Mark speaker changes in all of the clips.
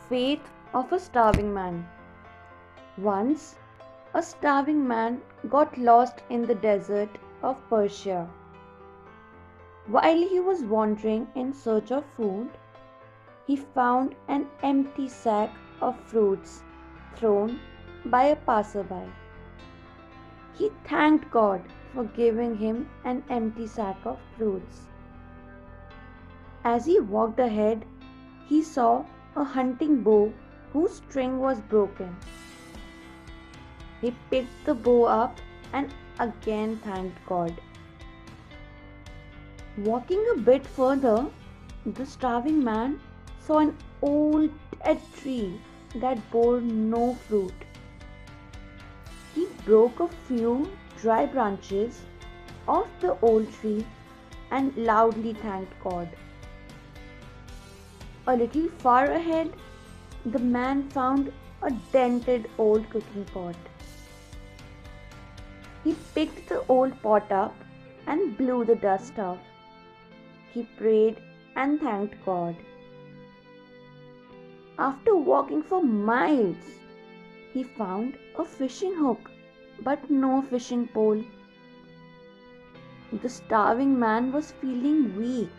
Speaker 1: Faith of a starving man. Once, a starving man got lost in the desert of Persia. While he was wandering in search of food, he found an empty sack of fruits thrown by a passerby. He thanked God for giving him an empty sack of fruits. As he walked ahead, he saw a hunting bow whose string was broken. He picked the bow up and again thanked God. Walking a bit further, the starving man saw an old dead tree that bore no fruit. He broke a few dry branches off the old tree and loudly thanked God. A little far ahead, the man found a dented old cooking pot. He picked the old pot up and blew the dust off. He prayed and thanked God. After walking for miles, he found a fishing hook but no fishing pole. The starving man was feeling weak,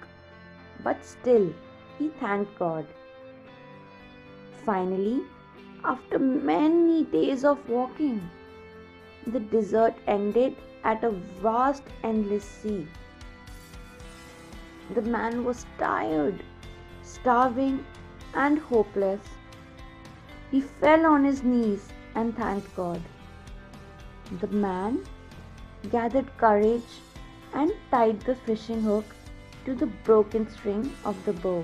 Speaker 1: but still he thanked God. Finally, after many days of walking, the desert ended at a vast, endless sea. The man was tired, starving, and hopeless. He fell on his knees and thanked God. The man gathered courage and tied the fishing hook to the broken string of the bow.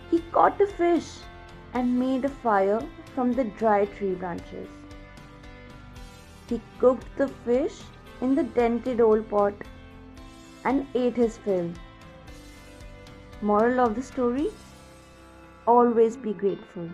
Speaker 1: He caught a fish and made a fire from the dry tree branches. He cooked the fish in the dented old pot and ate his fill. Moral of the story: always be grateful.